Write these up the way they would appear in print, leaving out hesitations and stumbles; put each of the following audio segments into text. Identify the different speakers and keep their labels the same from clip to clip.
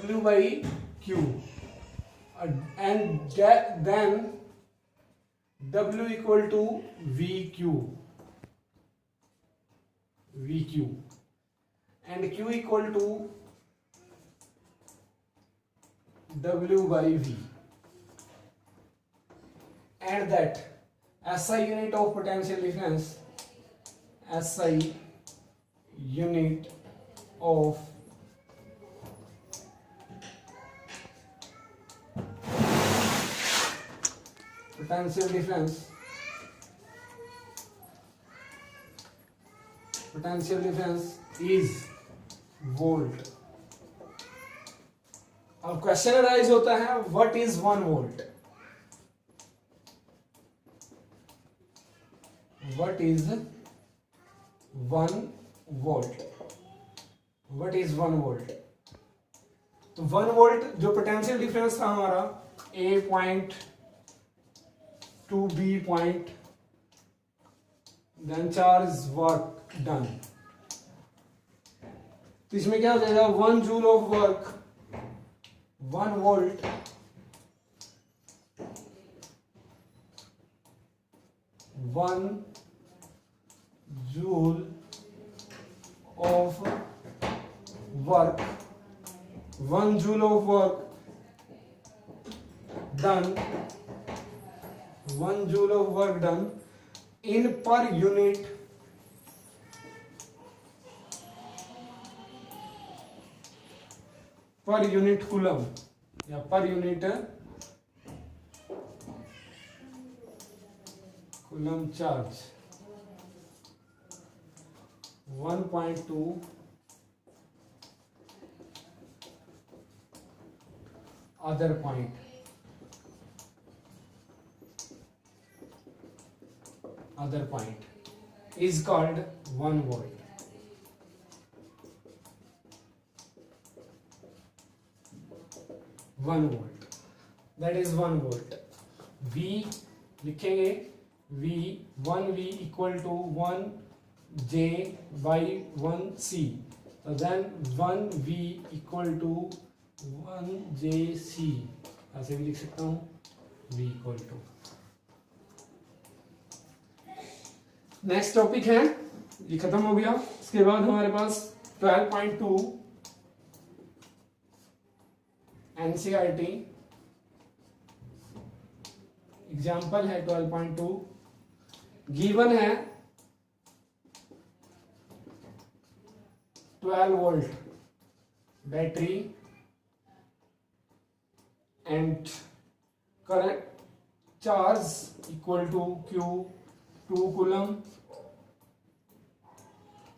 Speaker 1: W by Q, and then W equal to VQ, and Q equal to W by V, and that SI unit of potential difference, SI unit of potential difference is volt. अब question arise होता है what is 1 volt, what is 1 volt, what is 1 volt. तो 1 volt जो potential difference था हमारा A point to B point, then charge work done, तो इसमें क्या हो जाएगा 1 joule of work, 1 volt 1 joule of work, 1 joule of work done, 1 joule of work done in per unit coulomb या पर unit coulomb charge. 1.2 other point is called 1 volt। that is 1 volt। V लिखेंगे V 1V equal to 1J by 1C, तो then 1V equal to 1JC, ऐसे भी लिख सकता हूँ V equal to. Next topic है, ये खत्म हो गया। इसके बाद हमारे पास 12.2 NCERT एग्जाम्पल है। 12.2 गिवन है 12 volt battery and current charge equal to Q 2 coulomb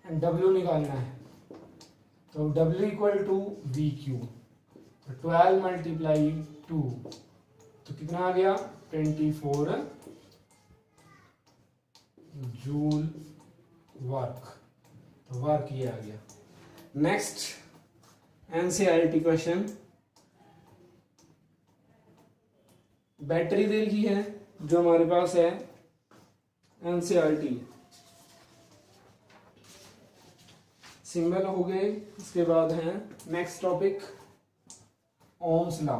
Speaker 1: and W निकालना है, तो W इक्वल टू VQ, तो 12 मल्टीप्लाई 2, तो कितना आ गया 24 जूल वर्क, तो वर्क ये आ गया। नेक्स्ट एनसीईआरटी क्वेश्चन, बैटरी दे रखी है जो हमारे पास है एनसीईआरटी, सिंबल हो गए। इसके बाद है next topic Ohm's law.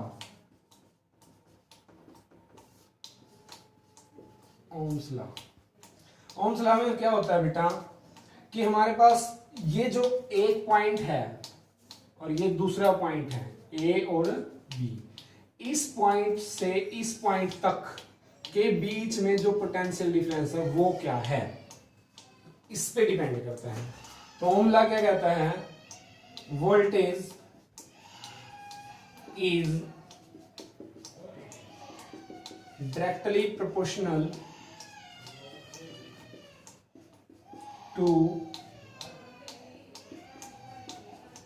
Speaker 1: Ohm's law में क्या होता है बेटा कि हमारे पास ये जो एक पॉइंट है और ये दूसरा पॉइंट है ए और बी, इस पॉइंट से इस पॉइंट तक के बीच में जो पोटेंशियल डिफरेंस है वो क्या है, इस पे डिपेंड करता है। तो ओम लॉ क्या कहता है, voltage is directly proportional to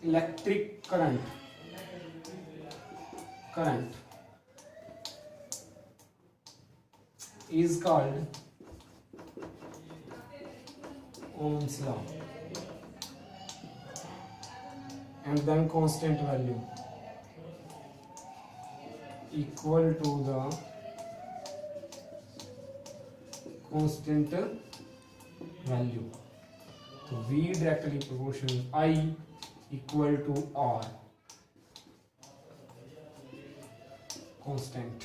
Speaker 1: electric current is called Ohm's law, and then constant value equal to the constant value, तो V directly proportional I equal to R, constant.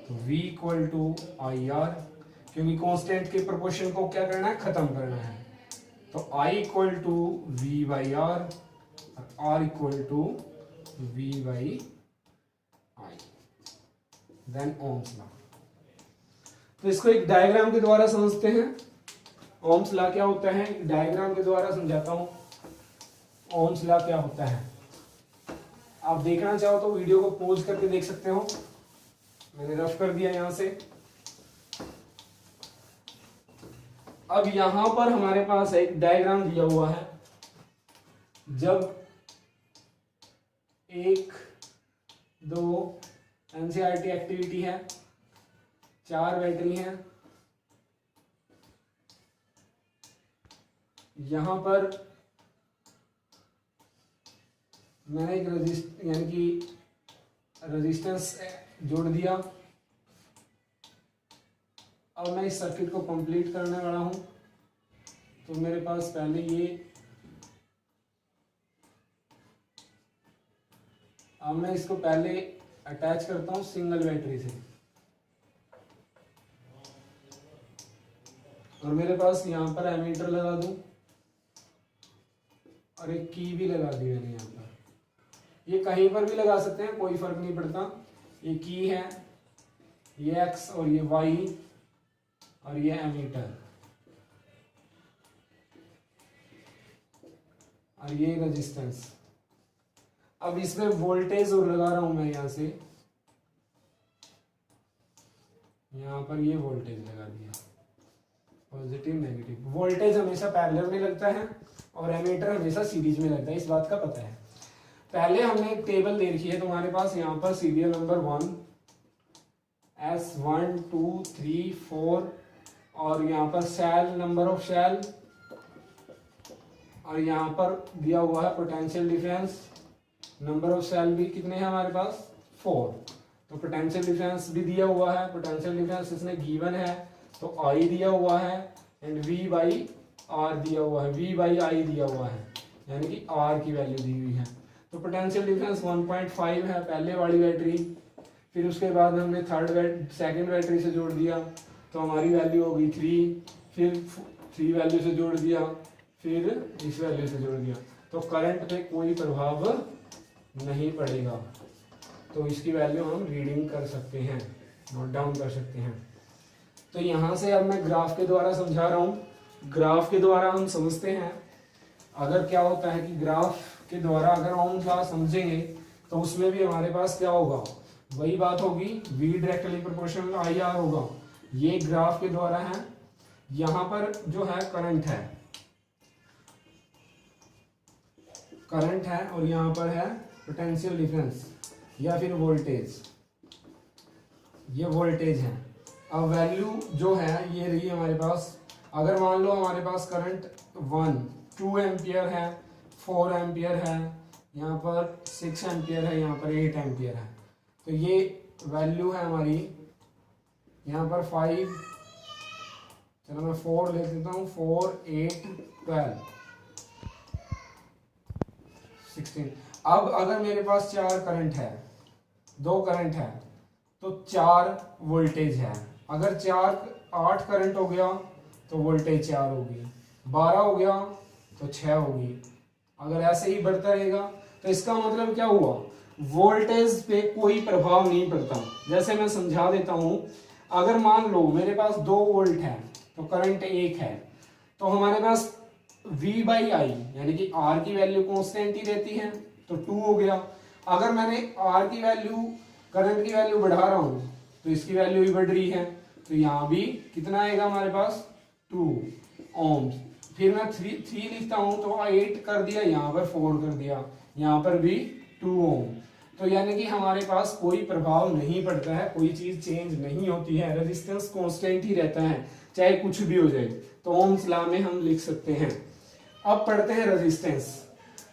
Speaker 1: तो V equal to I R, क्योंकि constant के proportion को क्या करना है, खत्म करना है। तो I equal to V by R और R equal to V by I, then Ohm's law. तो इसको एक डायग्राम के द्वारा समझते हैं। ओम्स लॉ क्या होता है, एक डायग्राम के द्वारा समझाता हूं। ओम्स लॉ क्या होता है, आप देखना चाहो तो वीडियो को पॉज करके देख सकते हो, मैंने रफ कर दिया यहां से। अब यहां पर हमारे पास एक डायग्राम दिया हुआ है। जब 1, 2 एनसीईआरटी एक्टिविटी है, 4 बैटरी हैं, यहां पर मैंने एक रेजिस्टेंस जोड़ दिया। अब मैं इस सर्किट को कंप्लीट करने वाला हूं। तो मेरे पास पहले ये, अब मैं इसको पहले अटैच करता हूं सिंगल बैटरी से, और मेरे पास यहां पर एमीटर लगा दूं और एक की भी लगा दी मैंने यहां पर। ये कहीं पर भी लगा सकते हैं, कोई फर्क नहीं पड़ता। ये की है, ये एक्स और ये वाई और ये एमीटर और ये रेजिस्टेंस। अब इसमें वोल्टेज और लगा रहा हूं मैं यहां से, यहां पर ये वोल्टेज लगा दिया, पॉजिटिव नेगेटिव। वोल्टेज हमेशा पैरेलल में लगता है और एमीटर हमेशा सीरीज में लगता है, इस बात का पता है। पहले हमने एक टेबल दे रखी है तुम्हारे पास, यहाँ पर सीरियल नंबर 1 S1 2 3 4 और यहाँ पर सेल, नंबर ऑफ सेल, और यहाँ पर दिया हुआ है potential difference. Number of cell भी कितने हैं हमारे पास, 4। तो पोटेंशियल डिफरेंस भी दिया हुआ है, पोटेंशियल डिफरेंस इसमें गिवन है, तो I दिया हुआ है एंड V बाई R दिया हुआ है, V बाई I दिया हुआ है, यानी कि R की वैल्यू दी हुई है। तो पोटेंशियल डिफरेंस 1.5 है पहले वाली बैटरी, फिर उसके बाद हमने सेकंड बैटरी से जोड़ दिया तो हमारी वैल्यू हो गई 3, फिर 3 वैल्यू से जोड़ दिया, फिर इस वैल्यू से जोड़ दिया, तो करंट पे कोई प्रभाव नहीं पड़ेगा। तो इसकी वैल्यू हम रीडिंग कर सकते हैं, नोट डाउन कर सकते हैं। तो यहाँ से अब मैं ग्राफ के द्वारा समझा रहा हूँ। ग्राफ के द्वारा हम समझते हैं, अगर क्या होता है कि ग्राफ के द्वारा अगर ओम्स लॉ समझेंगे तो उसमें भी हमारे पास क्या होगा, वही बात होगी, V डायरेक्टली प्रोपोर्शनल IR होगा। ये ग्राफ के द्वारा है, यहां पर जो है करंट है और यहां पर है पोटेंशियल डिफरेंस या फिर वोल्टेज, ये वोल्टेज है। अब वैल्यू जो है ये रही हमारे पास। अगर मान लो हमारे पास करंट 2 एम्पियर है, 4 एम्पियर है, यहाँ पर 6 एम्पियर है, यहाँ पर 8 एम्पियर है, तो ये वैल्यू है हमारी। यहाँ पर 5, चलो मैं 4 लिख देता हूँ, 4 8 12 16। अब अगर मेरे पास 4 करंट है, 2 करंट है, तो 4 वोल्टेज है। अगर 8 करंट हो गया तो वोल्टेज 4 होगी, 12 हो गया तो 6 होगी। अगर ऐसे ही बढ़ता रहेगा तो इसका मतलब क्या हुआ, वोल्टेज पे कोई प्रभाव नहीं पड़ता। जैसे मैं समझा देता हूं, अगर मान लो मेरे पास 2 वोल्ट है तो करंट 1 है, तो हमारे पास V बाई आई यानी कि R की वैल्यू कांस्टेंट ही रहती है, तो 2 हो गया। अगर मैंने R की वैल्यू, करंट की वैल्यू बढ़ा रहा हूं तो इसकी वैल्यू भी बढ़ रही है, तो यहां भी कितना आएगा हमारे पास, 2 ओम्स। फिर मैं 3 लिखता हूं तो 8 कर दिया, यहाँ पर 4 कर दिया, यहाँ पर भी 2 ओम। तो यानी कि हमारे पास कोई प्रभाव नहीं पड़ता है, कोई चीज चेंज नहीं होती है, रेजिस्टेंस कांस्टेंट ही रहता है, चाहे कुछ भी हो जाए। तो ओम्स लॉ में हम लिख सकते हैं। अब पढ़ते हैं रेजिस्टेंस।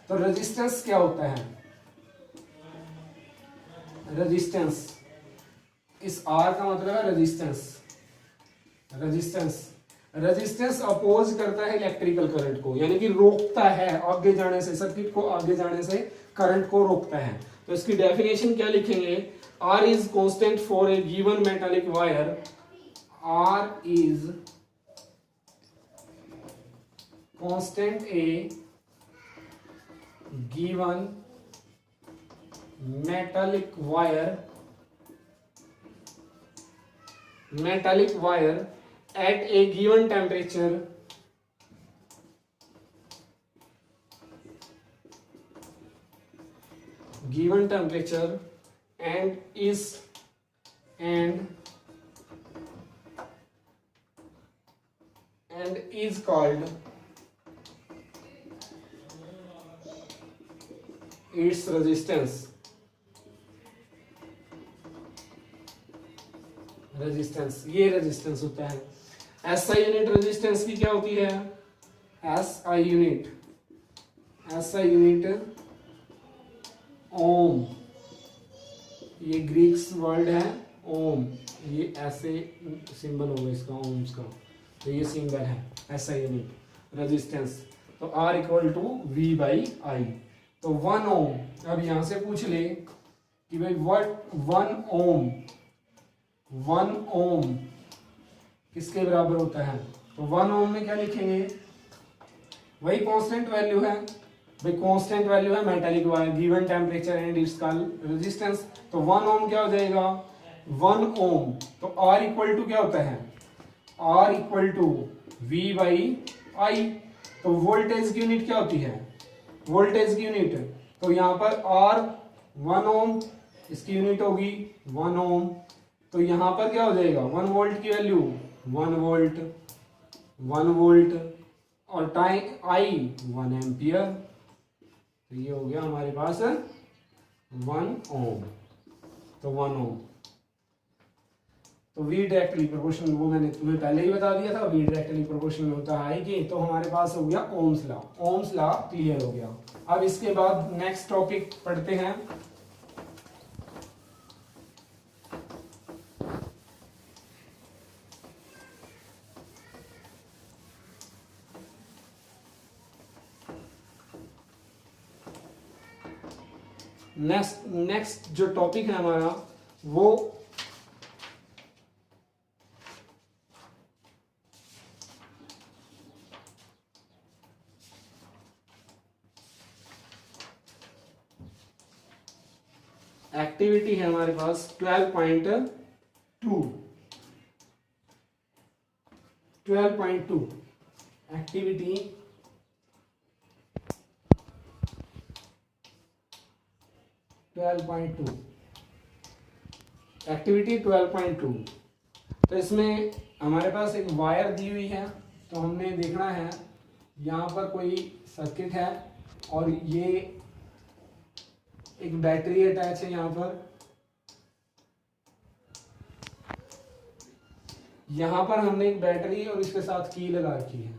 Speaker 1: तो रेजिस्टेंस क्या होता है, रेजिस्टेंस, इस R का मतलब है रेजिस्टेंस। रेजिस्टेंस अपोज करता है इलेक्ट्रिकल करंट को, यानी कि रोकता है आगे जाने से, सर्किट को आगे जाने से करंट को रोकता है। तो इसकी डेफिनेशन क्या लिखेंगे, R is constant for a given metallic wire, R is constant A given metallic wire at a given temperature and is called its resistance ये रेजिस्टेंस होता है। एसआई यूनिट रेजिस्टेंस की क्या होती है, एसआई यूनिट ओम, ये ग्रीक्स वर्ड है ओम, ये ऐसे सिंबल होगा इसका ओम्स का, तो ये सिंबल है एसआई यूनिट रेजिस्टेंस। तो R equal to V by I. तो 1 ओम, अब यहां से पूछ ले कि भाई व्हाट 1 ओम किसके बराबर होता है, तो 1 ओम में क्या लिखेंगे, वही कांस्टेंट वैल्यू है, भाई कांस्टेंट वैल्यू है metallic wire, given temperature and it's called resistance. तो 1 ओम क्या हो जाएगा, 1 ओम। तो R इक्वल टू क्या होता है, R equal to V by I. तो वोल्टेज की यूनिट क्या होती है, वोल्टेज की यूनिट, तो यहां पर R 1 ओम, इसकी यूनिट होगी 1 ओम। तो यहां पर क्या हो जाएगा, 1 वोल्ट की वैल्यू 1 वोल्ट और टाइम आई 1 एम्पियर। तो ये हो गया हमारे पास 1 ओम। तो 1 ओम, तो V डायरेक्टली प्रोपोर्शनल, वो मैंने तुम्हें पहले ही बता दिया था, V डायरेक्टली प्रोपोर्शनल होता है कि, तो हमारे पास हो गया ओम्स लॉ क्लियर हो गया। अब इसके बाद नेक्स्ट टॉपिक पढ़ते हैं, नेक्स्ट जो टॉपिक है हमारा वो एक्टिविटी है हमारे पास 12.2 एक्टिविटी 12.2। तो इसमें हमारे पास एक वायर दी हुई है, तो हमने देखना है यहाँ पर कोई सर्किट है और ये एक बैटरी अटैच है, यहाँ पर हमने एक बैटरी और इसके साथ की लगा रखी है।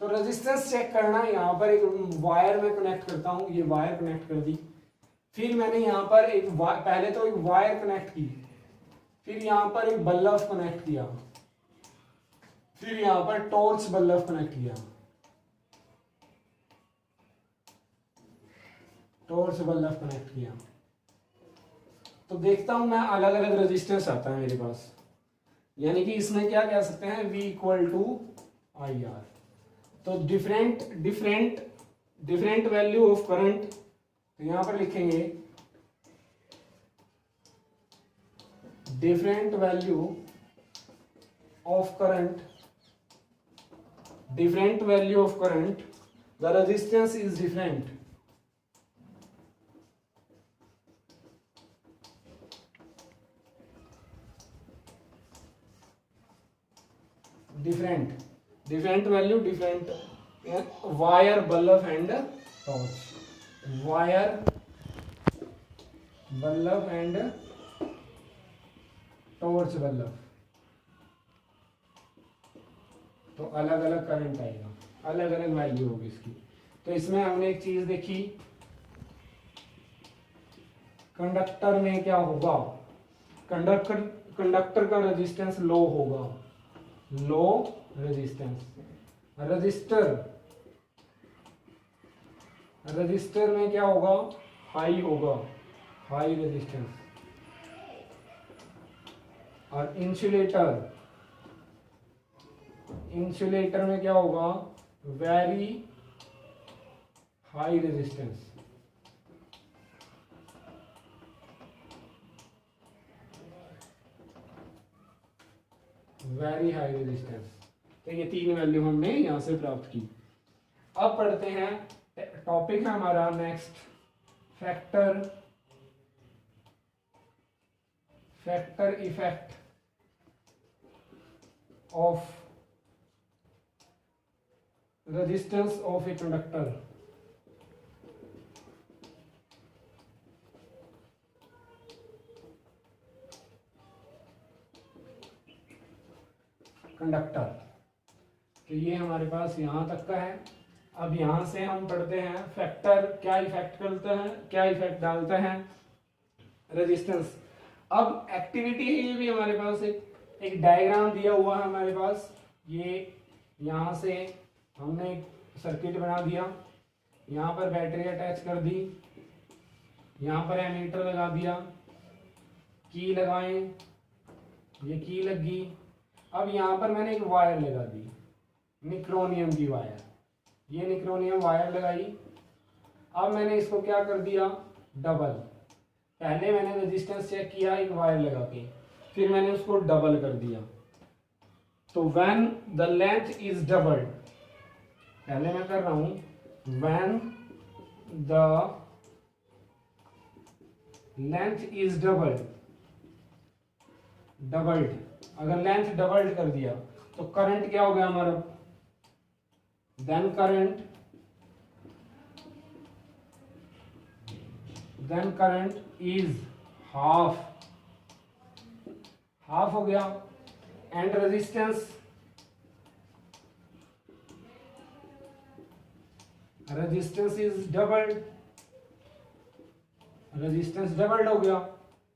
Speaker 1: तो रेजिस्टेंस चेक करना, यहाँ पर एक वायर में कनेक्ट करता हूँ, ये वायर कनेक्ट कर दी, फिर मैंने यहाँ पर पहले तो एक वायर कनेक्ट की, फिर यहाँ पर एक बल्ब कनेक्ट किया, फिर यहाँ पर टॉर्च बल्ब कनेक्ट किया, तो देखता हूं मैं अलग अलग रेजिस्टेंस आता है मेरे पास, यानी कि इसमें क्या कह सकते हैं, V equal to I R. तो डिफरेंट वैल्यू ऑफ करंट, तो यहां पर लिखेंगे different value of current, the resistance is different. Different value, different wire bulb and torch, wire bulb and torch bulb, तो अलग अलग करंट आएगा, अलग अलग वैल्यू होगी इसकी। तो इसमें हमने एक चीज देखी, कंडक्टर में क्या होगा, कंडक्टर का रेजिस्टेंस लो होगा, लो रेजिस्टेंस। रजिस्टर में क्या होगा, हाई होगा, हाई रेजिस्टेंस, और इंसुलेटर, इंसुलेटर में क्या होगा, very high resistance. Very high resistance. तो ये तीन वैल्यू हमने यहां से प्राप्त की। अब पढ़ते हैं, टॉपिक है हमारा next factor, factor effect of resistance of a conductor. Conductor, तो ये हमारे पास यहां तक का है। अब यहां से हम पढ़ते हैं फैक्टर क्या इफेक्ट करता है, क्या इफेक्ट डालता है रेजिस्टेंस। अब एक्टिविटी है, ये भी हमारे पास एक डायग्राम दिया हुआ है हमारे पास। ये यहां से हमने एक सर्किट बना दिया, यहाँ पर बैटरी अटैच कर दी, यहाँ पर एमीटर लगा दिया, की लगाएं, ये की लगी। अब यहाँ पर मैंने एक वायर लगा दी, निक्रोनियम की वायर, ये निक्रोनियम वायर लगाई। अब मैंने इसको क्या कर दिया, डबल। पहले मैंने रेजिस्टेंस चेक किया एक वायर लगा के, फिर मैंने उसको डबल कर दिया। तो when the length is doubled, पहले मैं कर रहा हूं when the length is doubled, doubled, अगर लेंथ डबल्ड कर दिया तो करंट क्या हो गया हमारा, then current is half, half हो गया। And resistance is doubled, resistance doubled हो गया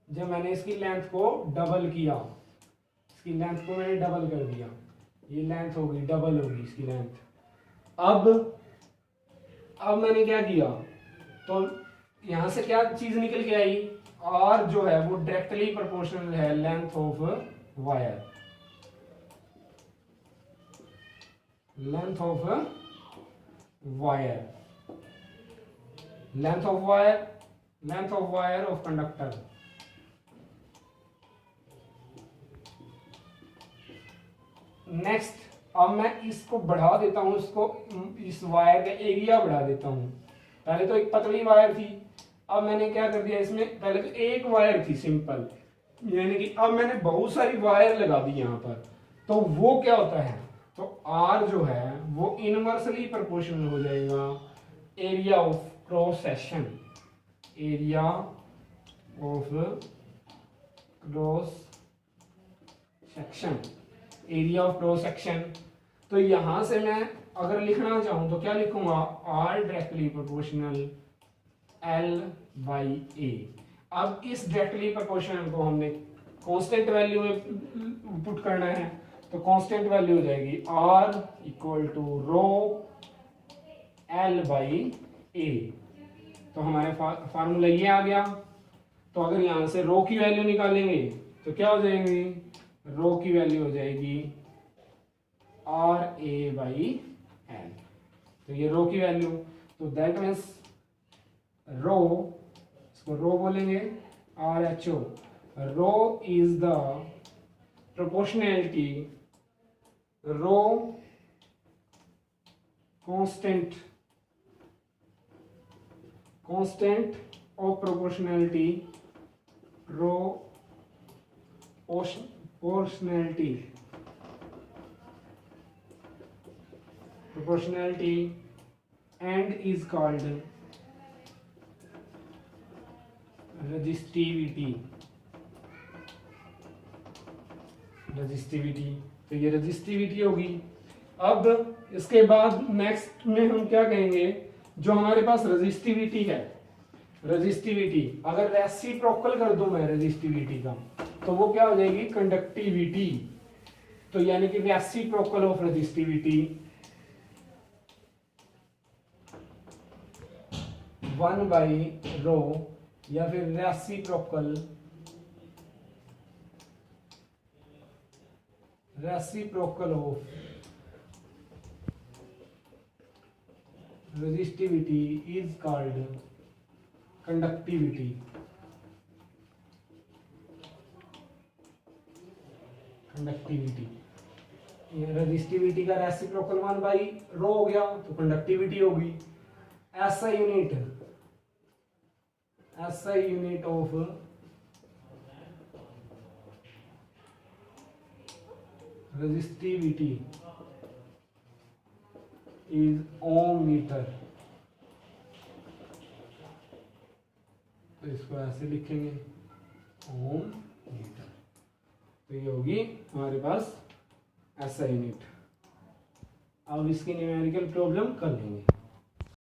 Speaker 1: जब मैंने इसकी लेंथ को डबल किया, इसकी लेंथ को मैंने डबल कर दिया, ये लेंथ होगी डबल होगी इसकी लेंथ। अब मैंने क्या किया, तो यहां से क्या चीज निकल के आई, आर जो है वो डायरेक्टली प्रोपोर्शनल है length of wire, length of wire, length of wire, length of wire of conductor. Next, अब मैं इसको बढ़ा देता हूं, इसको इस वायर का एरिया बढ़ा देता हूं। पहले तो एक पतली वायर थी, अब मैंने क्या कर दिया इसमें, पहले तो एक वायर थी सिंपल, यानी कि अब मैंने बहुत सारी वायर लगा दी यहां पर। तो वो क्या होता है, तो आर जो है वो इनवर्सली प्रोपोर्शनल हो जाएगा area of cross section, area of cross section, area of cross section. तो यहां से मैं अगर लिखना चाहूं तो क्या लिखूंगा, R directly proportional L by A. अब इस डायरेक्टली प्रोपोर्शनल को हमने कांस्टेंट वैल्यू में पुट करना है, तो कांस्टेंट वैल्यू हो जाएगी R equal to rho L by A. तो हमारे फार्मूला ये आ गया। तो अगर यहां से रो की वैल्यू निकालेंगे तो क्या हो जाएगी, रो की वैल्यू हो जाएगी आर ए बाई एल। तो ये रो की वैल्यू, तो दैट मीन्स रो, इसको रो बोलेंगे, R H O, rho is the proportionality, rho constant of proportionality, proportionality and is called resistivity। तो ये रेजिस्टिविटी होगी। अब इसके बाद नेक्स्ट में हम क्या कहेंगे, जो हमारे पास रेजिस्टिविटी है, रेजिस्टिविटी अगर रेसिप्रोकल कर दूं मैं रेजिस्टिविटी का, तो वो क्या हो जाएगी, कंडक्टिविटी। तो यानी कि reciprocal of resistivity 1 by rho या फिर reciprocal of resistivity is called conductivity. Resistivity का रेसिप्रोकल 1/ρ हो गया तो कंडक्टिविटी होगी। SI unit of resistivity is ohm metre. तो इसको ऐसे लिखेंगे ओम मीटर। तो ये होगी हमारे पास SI यूनिट। अब इसकी न्यूमेरिकल प्रॉब्लम कर लेंगे।